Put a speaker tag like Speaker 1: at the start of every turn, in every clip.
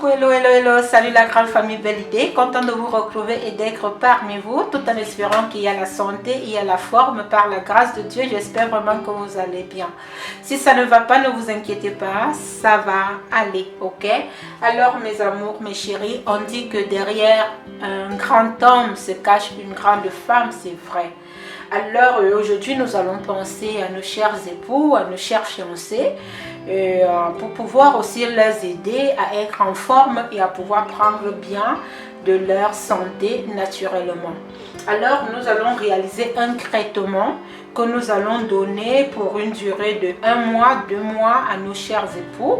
Speaker 1: Coucou, hello, hello, hello, salut la grande famille Belle Idée, content de vous retrouver et d'être parmi vous, tout en espérant qu'il y a la santé, il y a la forme par la grâce de Dieu. J'espère vraiment que vous allez bien. Si ça ne va pas, ne vous inquiétez pas, ça va aller, ok? Alors mes amours, mes chéris, on dit que derrière un grand homme se cache une grande femme, c'est vrai. Alors aujourd'hui nous allons penser à nos chers époux, à nos chers fiancés, pour pouvoir aussi les aider à être en forme et à pouvoir prendre bien de leur santé naturellement. Alors nous allons réaliser un traitement que nous allons donner pour une durée de 1 mois, 2 mois à nos chers époux,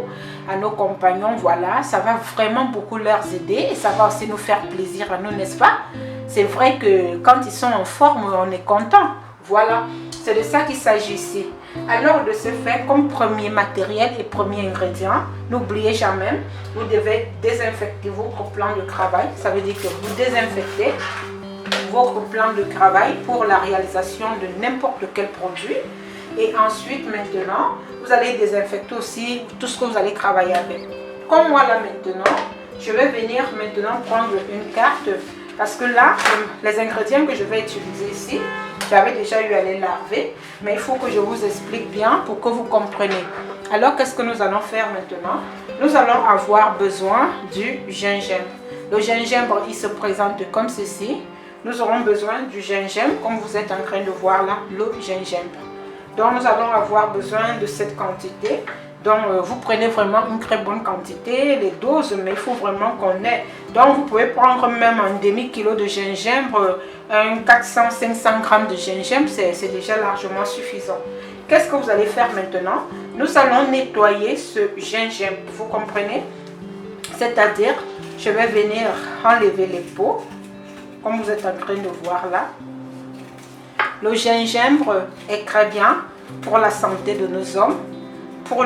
Speaker 1: à nos compagnons. Voilà, ça va vraiment beaucoup leur aider et ça va aussi nous faire plaisir à nous, n'est-ce pas? C'est vrai que quand ils sont en forme, on est content. Voilà, c'est de ça qu'il s'agit ici. Alors de ce fait, comme premier matériel et premier ingrédient, n'oubliez jamais, vous devez désinfecter votre plan de travail. Ça veut dire que vous désinfectez votre plan de travail pour la réalisation de n'importe quel produit. Et ensuite, maintenant, vous allez désinfecter aussi tout ce que vous allez travailler avec. Comme moi là maintenant, je vais venir maintenant prendre une carte. Parce que là, les ingrédients que je vais utiliser ici, j'avais déjà eu à les laver, mais il faut que je vous explique bien pour que vous compreniez. Alors, qu'est-ce que nous allons faire maintenant? Nous allons avoir besoin du gingembre. Le gingembre, il se présente comme ceci. Nous aurons besoin du gingembre, comme vous êtes en train de voir là, le gingembre. Donc, nous allons avoir besoin de cette quantité. Donc, vous prenez vraiment une très bonne quantité, les doses, mais il faut vraiment qu'on ait. Donc, vous pouvez prendre même un demi-kilo de gingembre, un 400-500 grammes de gingembre, c'est déjà largement suffisant. Qu'est-ce que vous allez faire maintenant? Nous allons nettoyer ce gingembre, vous comprenez? C'est-à-dire, je vais venir enlever les peaux, comme vous êtes en train de voir là. Le gingembre est très bien pour la santé de nos hommes. Pour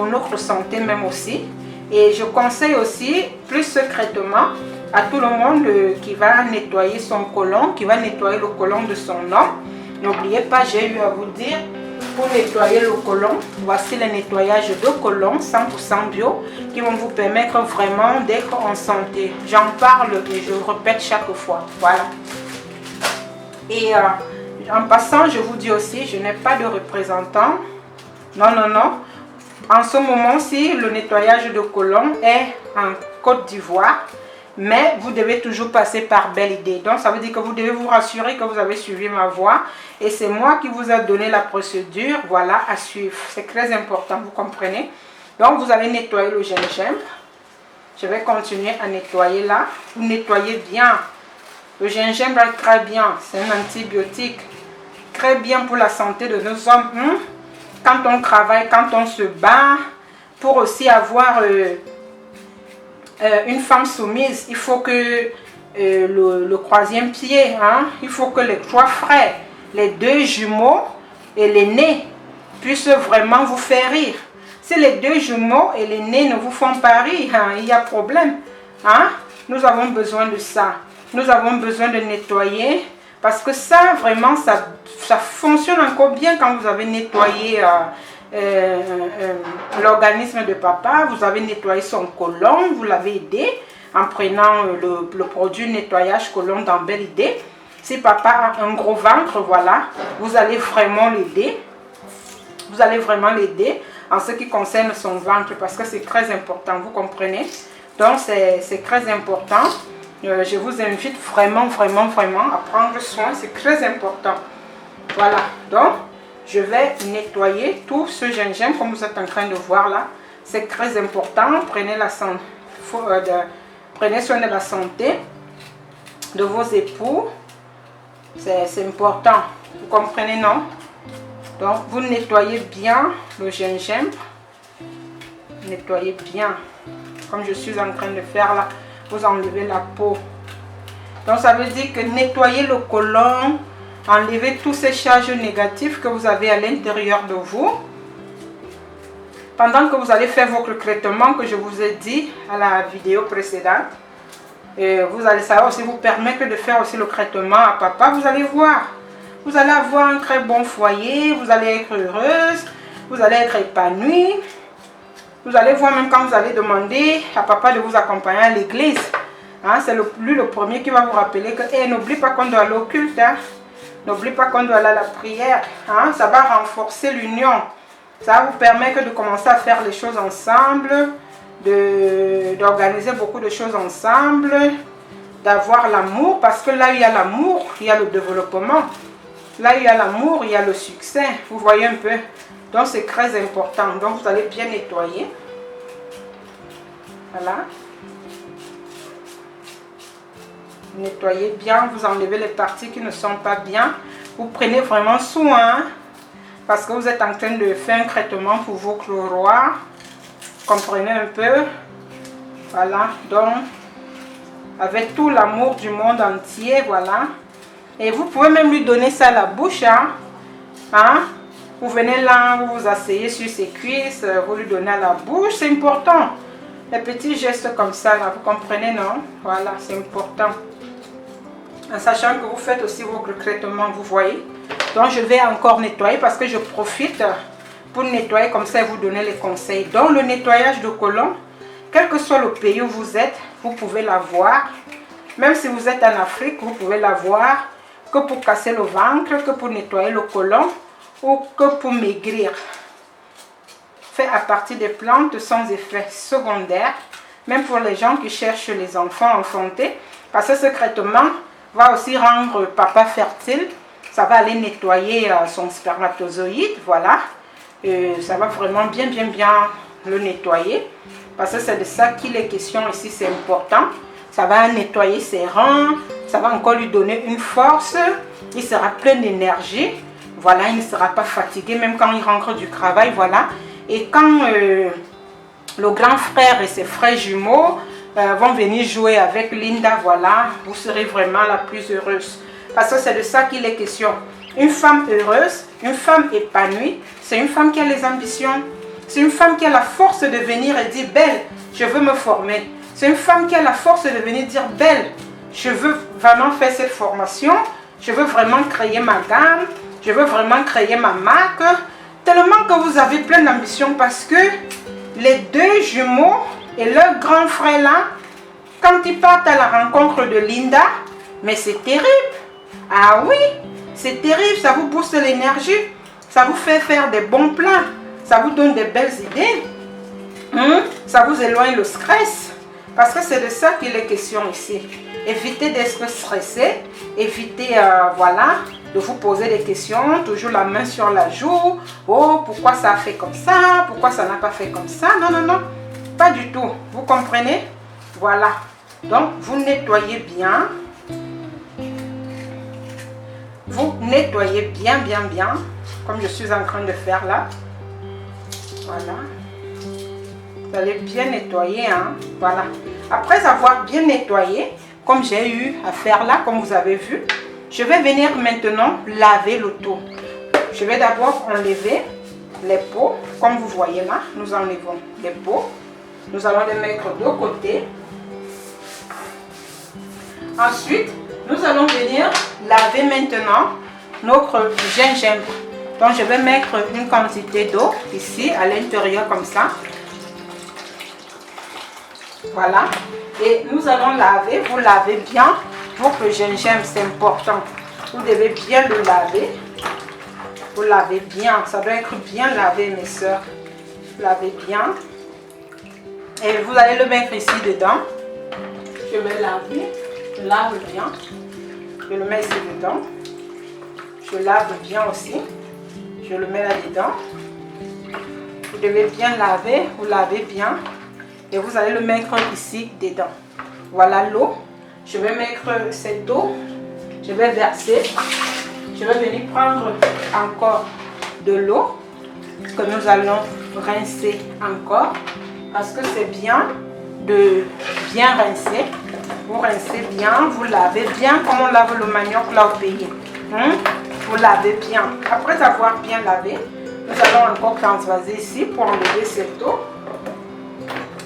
Speaker 1: notre santé même aussi. Et je conseille aussi plus secrètement à tout le monde qui va nettoyer son côlon, qui va nettoyer le côlon de son homme. N'oubliez pas, j'ai eu à vous dire, pour nettoyer le côlon, voici le nettoyage de côlon 100% bio qui vont vous permettre vraiment d'être en santé. J'en parle et je répète chaque fois. Voilà. Et en passant, je vous dis aussi, je n'ai pas de représentant. Non, non, non. En ce moment-ci, le nettoyage de côlon est en Côte d'Ivoire, mais vous devez toujours passer par Belle Idée. Donc, ça veut dire que vous devez vous rassurer que vous avez suivi ma voie. Et c'est moi qui vous ai donné la procédure, voilà, à suivre. C'est très important, vous comprenez? Donc, vous allez nettoyer le gingembre. Je vais continuer à nettoyer là. Vous nettoyez bien. Le gingembre est très bien. C'est un antibiotique. Très bien pour la santé de nos hommes. Quand on travaille, quand on se bat, pour aussi avoir une femme soumise, il faut que le troisième pied, il faut que les 3 frères, les 2 jumeaux et l'aîné puissent vraiment vous faire rire. Si les 2 jumeaux et l'aîné ne vous font pas rire, il y a problème. Nous avons besoin de ça. Nous avons besoin de nettoyer. Parce que ça, vraiment, ça fonctionne encore bien quand vous avez nettoyé l'organisme de papa. Vous avez nettoyé son côlon, vous l'avez aidé en prenant le produit nettoyage côlon dans Belle Idée. Si papa a un gros ventre, voilà, vous allez vraiment l'aider. Vous allez vraiment l'aider en ce qui concerne son ventre parce que c'est très important, vous comprenez? Donc, c'est très important. Je vous invite vraiment, vraiment, vraiment à prendre soin. C'est très important. Voilà. Donc, je vais nettoyer tout ce gingembre comme vous êtes en train de voir là. C'est très important. Prenez soin de la santé de vos époux. C'est important. Vous comprenez, non? Donc, vous nettoyez bien le gingembre. Nettoyez bien. Comme je suis en train de faire là. Vous enlevez la peau. Donc ça veut dire que nettoyer le côlon, enlever toutes ces charges négatives que vous avez à l'intérieur de vous. Pendant que vous allez faire votre traitement que je vous ai dit à la vidéo précédente, ça va aussi vous permettre de faire aussi le traitement à papa. Vous allez voir, vous allez avoir un très bon foyer, vous allez être heureuse, vous allez être épanouie. Vous allez voir même quand vous allez demander à papa de vous accompagner à l'église. Hein, c'est lui le premier qui va vous rappeler que n'oublie pas qu'on doit aller au culte. Hein. N'oublie pas qu'on doit aller à la prière. Hein, ça va renforcer l'union. Ça va vous permettre de commencer à faire les choses ensemble, d'organiser beaucoup de choses ensemble, d'avoir l'amour. Parce que là où il y a l'amour, il y a le développement. Là où il y a l'amour, il y a le succès. Vous voyez un peu. Donc c'est très important. Donc vous allez bien nettoyer. Voilà. Nettoyez bien, vous enlevez les parties qui ne sont pas bien. Vous prenez vraiment soin parce que vous êtes en train de faire un traitement pour vos chloroirs. Comprenez un peu. Voilà, donc avec tout l'amour du monde entier, voilà. Et vous pouvez même lui donner ça à la bouche. Hein? Vous venez là, vous vous asseyez sur ses cuisses, vous lui donnez à la bouche, c'est important. Les petits gestes comme ça, là, vous comprenez, non? Voilà, c'est important. En sachant que vous faites aussi vos traitements, vous voyez. Donc je vais encore nettoyer parce que je profite pour nettoyer comme ça et vous donner les conseils. Donc le nettoyage de côlon, quel que soit le pays où vous êtes, vous pouvez l'avoir. Même si vous êtes en Afrique, vous pouvez l'avoir que pour casser le ventre, que pour nettoyer le côlon ou que pour maigrir. Fait à partir des plantes sans effet secondaire, même pour les gens qui cherchent les enfants enfantés, parce que ce traitement va aussi rendre papa fertile. Ça va aller nettoyer son spermatozoïde, voilà. Ça va vraiment bien le nettoyer. Parce que c'est de ça qu'il est question ici, c'est important. Ça va nettoyer ses reins, ça va encore lui donner une force. Il sera plein d'énergie. Voilà, il ne sera pas fatigué, même quand il rentre du travail, voilà. Et quand le grand frère et ses frères jumeaux vont venir jouer avec Linda, voilà, vous serez vraiment la plus heureuse. Parce que c'est de ça qu'il est question. Une femme heureuse, une femme épanouie, c'est une femme qui a les ambitions. C'est une femme qui a la force de venir et dire, belle, je veux me former. C'est une femme qui a la force de venir dire, belle, je veux vraiment faire cette formation. Je veux vraiment créer ma gamme. Je veux vraiment créer ma marque. Tellement que vous avez plein d'ambition parce que les deux jumeaux et leur grand frère là, quand ils partent à la rencontre de Linda, mais c'est terrible. Ah oui, c'est terrible, ça vous booste l'énergie, ça vous fait faire des bons plans, ça vous donne des belles idées, ça vous éloigne le stress, parce que c'est de ça qu'il est question ici. Évitez d'être stressé, évitez, voilà, de vous poser des questions, toujours la main sur la joue. Oh, pourquoi ça a fait comme ça? Pourquoi ça n'a pas fait comme ça? Non, non, non, pas du tout. Vous comprenez? Voilà. Donc, vous nettoyez bien. Vous nettoyez bien, comme je suis en train de faire là. Voilà. Vous allez bien nettoyer, hein. Voilà. Après avoir bien nettoyé, comme j'ai eu à faire là, comme vous avez vu, je vais venir maintenant laver le tout. Je vais d'abord enlever les peaux, comme vous voyez là. Nous enlevons les peaux. Nous allons les mettre de côté. Ensuite, nous allons venir laver maintenant notre gingembre. Donc, je vais mettre une quantité d'eau ici, à l'intérieur comme ça. Voilà. Et nous allons laver. Vous lavez bien votre gingembre, c'est important. Vous devez bien le laver. Vous lavez bien. Ça doit être bien lavé, mes soeurs. Lavez bien. Et vous allez le mettre ici dedans. Je vais laver. Je lave bien. Je le mets ici dedans. Je lave bien aussi. Je le mets là-dedans. Vous devez bien laver. Vous lavez bien. Et vous allez le mettre ici dedans. Voilà l'eau. Je vais mettre cette eau. Je vais verser. Je vais venir prendre encore de l'eau que nous allons rincer encore. Parce que c'est bien de bien rincer. Vous rincez bien, vous lavez bien comme on lave le manioc là au pays. Vous lavez bien. Après avoir bien lavé, nous allons encore transvaser ici pour enlever cette eau.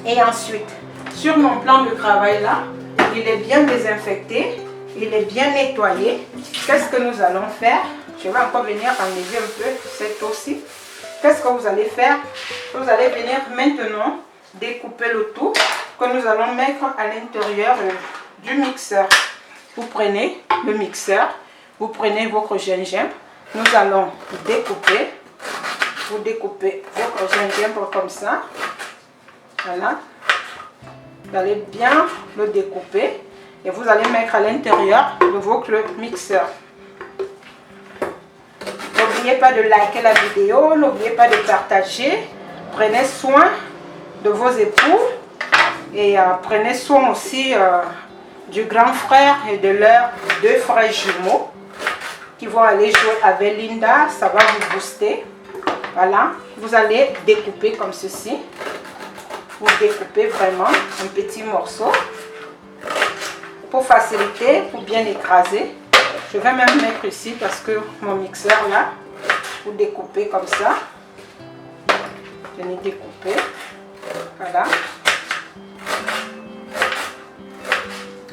Speaker 1: Et ensuite, sur mon plan de travail là, il est bien désinfecté, il est bien nettoyé. Qu'est-ce que nous allons faire? Je vais encore venir enlever un peu cette eau-ci. qu'est-ce que vous allez faire? Vous allez venir maintenant découper le tout que nous allons mettre à l'intérieur du mixeur. Vous prenez le mixeur, vous prenez votre gingembre, nous allons découper. Vous découpez votre gingembre comme ça. Voilà. Vous allez bien le découper et vous allez mettre à l'intérieur de votre mixeur. N'oubliez pas de liker la vidéo, n'oubliez pas de partager. Prenez soin de vos époux et prenez soin aussi du grand frère et de leurs deux frères jumeaux qui vont aller jouer avec Linda. Ça va vous booster. Voilà, vous allez découper comme ceci. Vous découpez vraiment un petit morceau pour faciliter, pour bien écraser. Je vais même mettre ici parce que mon mixeur là, vous découpez comme ça. Venez découper. Voilà.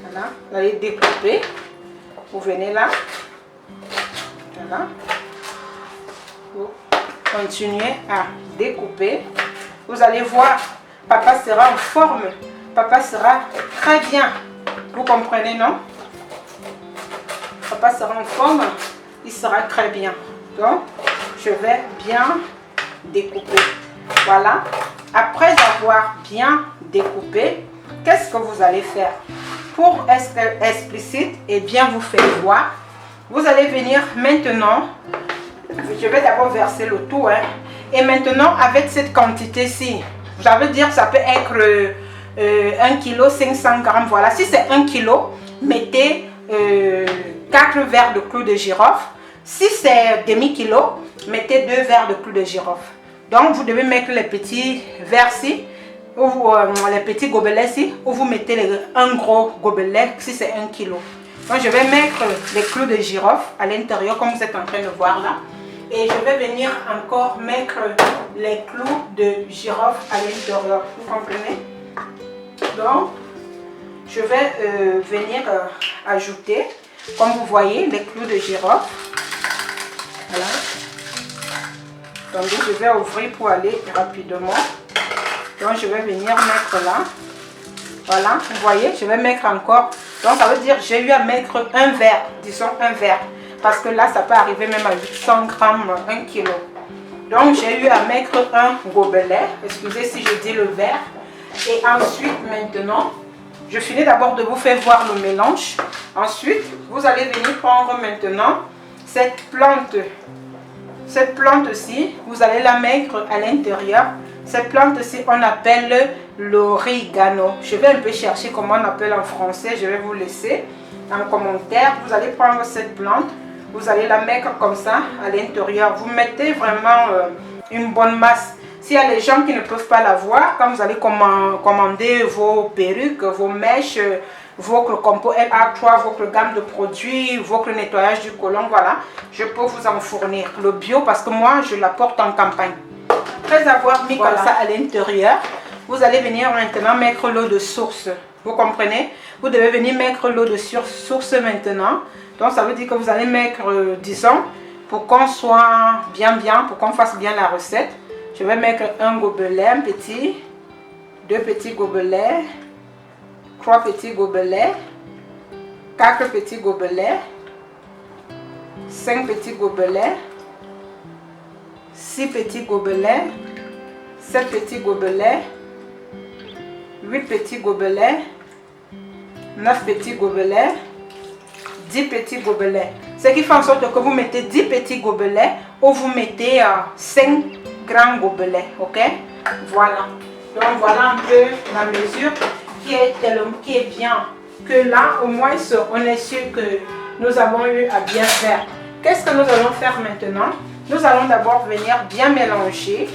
Speaker 1: Voilà, vous allez découper. Vous venez là. Voilà. Vous continuez à découper. Vous allez voir, papa sera en forme. Papa sera très bien. Vous comprenez, non? Papa sera en forme. Il sera très bien. Donc, je vais bien découper. Voilà. Après avoir bien découpé, qu'est-ce que vous allez faire? Pour être explicite et bien vous faire voir, vous allez venir maintenant. Je vais d'abord verser le tout. Et maintenant, avec cette quantité-ci, ça veut dire que ça peut être 1 kg 500 grammes. Voilà, si c'est 1 kg, mettez 4 verres de clou de girofle. Si c'est demi-kilo, mettez 2 verres de clou de girofle. Donc, vous devez mettre les petits verres-ci, ou les petits gobelets-ci, ou vous mettez un gros gobelet si c'est 1 kg. Donc, je vais mettre les clous de girofle à l'intérieur, comme vous êtes en train de voir là. Et je vais venir encore mettre les clous de girofle à l'intérieur. Vous comprenez? Donc, je vais venir ajouter, comme vous voyez, les clous de girofle. Voilà. Donc, je vais ouvrir pour aller rapidement. Donc, je vais venir mettre là. Voilà, vous voyez, je vais mettre encore. Donc, ça veut dire que j'ai eu à mettre un verre, disons un verre. Parce que là, ça peut arriver même à 800 grammes, 1 kg. Donc, j'ai eu à mettre un gobelet. Excusez si je dis le verre. Et ensuite, maintenant, je finis d'abord de vous faire voir le mélange. Ensuite, vous allez venir prendre maintenant cette plante. Cette plante-ci, vous allez la mettre à l'intérieur. Cette plante-ci, on appelle l'origano. Je vais un peu chercher comment on appelle en français. Je vais vous laisser en commentaire. Vous allez prendre cette plante. Vous allez la mettre comme ça à l'intérieur. Vous mettez vraiment une bonne masse. S'il y a des gens qui ne peuvent pas la voir, quand vous allez commander vos perruques, vos mèches, votre compo LA3, votre gamme de produits, votre nettoyage du côlon, voilà, je peux vous en fournir. Le bio, parce que moi, je la porte en campagne. Après avoir mis comme ça à l'intérieur, vous allez venir maintenant mettre l'eau de source. Vous comprenez? Vous devez venir mettre l'eau de source maintenant. Donc, ça veut dire que vous allez mettre, disons, pour qu'on soit bien, pour qu'on fasse bien la recette. Je vais mettre un gobelet, un petit, 2 petits gobelets, 3 petits gobelets, 4 petits gobelets, 5 petits gobelets, 6 petits gobelets, 7 petits gobelets, 8 petits gobelets, 9 petits gobelets, 10 petits gobelets. Ce qui fait en sorte que vous mettez 10 petits gobelets ou vous mettez 5 grands gobelets. Ok? Voilà. Donc voilà un peu la mesure qui est bien. Que là, au moins, on est sûr que nous avons eu à bien faire. Qu'est-ce que nous allons faire maintenant? Nous allons d'abord venir bien mélanger.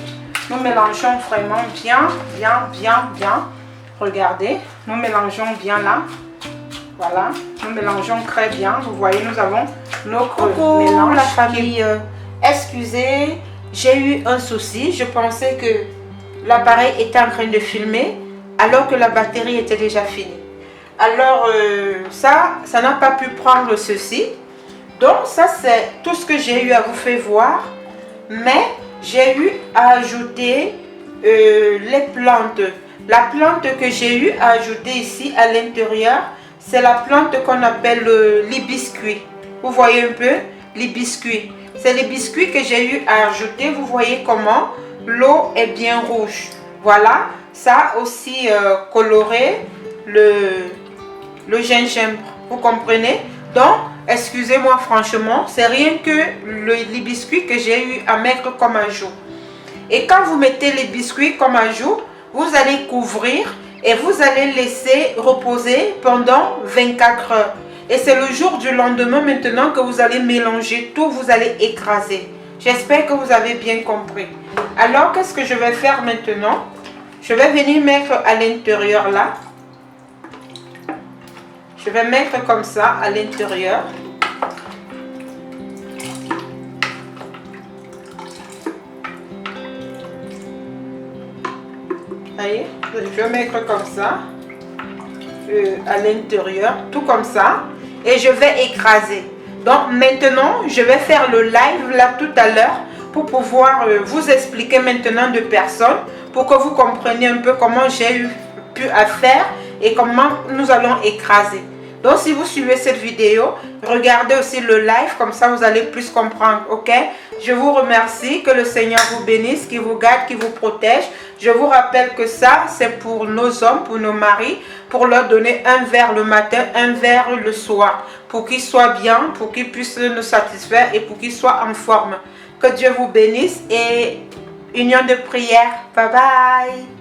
Speaker 1: Nous mélangeons vraiment bien. Regardez, nous mélangeons bien là. Voilà, nous mélangeons très bien. Vous voyez, nous avons notre mélange. La famille, excusez, j'ai eu un souci. Je pensais que l'appareil était en train de filmer alors que la batterie était déjà finie. Alors, ça n'a pas pu prendre ceci. Donc, ça, c'est tout ce que j'ai eu à vous faire voir. Mais, j'ai eu à ajouter les plantes. La plante que j'ai eu à ajouter ici à l'intérieur, c'est la plante qu'on appelle l'hibiscuit. Vous voyez un peu l'hibiscuit. C'est l'hibiscuit que j'ai eu à ajouter. Vous voyez comment l'eau est bien rouge. Voilà, ça a aussi coloré le gingembre. Vous comprenez? Donc, excusez-moi franchement, c'est rien que l'hibiscuit que j'ai eu à mettre comme ajout. Et quand vous mettez les biscuits comme ajout, vous allez couvrir et vous allez laisser reposer pendant 24 heures. Et c'est le jour du lendemain maintenant que vous allez mélanger tout, vous allez écraser. J'espère que vous avez bien compris. Alors, qu'est-ce que je vais faire maintenant? Je vais venir mettre à l'intérieur là. Je vais mettre comme ça à l'intérieur. Voyez, je vais mettre comme ça à l'intérieur, tout comme ça, et je vais écraser. Donc maintenant, je vais faire le live là tout à l'heure pour pouvoir vous expliquer maintenant de personne, pour que vous compreniez un peu comment j'ai pu faire et comment nous allons écraser. Donc si vous suivez cette vidéo, regardez aussi le live, comme ça vous allez plus comprendre, ok? Je vous remercie, que le Seigneur vous bénisse, qu'il vous garde, qu'il vous protège. Je vous rappelle que ça, c'est pour nos hommes, pour nos maris, pour leur donner un verre le matin, un verre le soir, pour qu'ils soient bien, pour qu'ils puissent nous satisfaire et pour qu'ils soient en forme. Que Dieu vous bénisse et union de prière. Bye bye.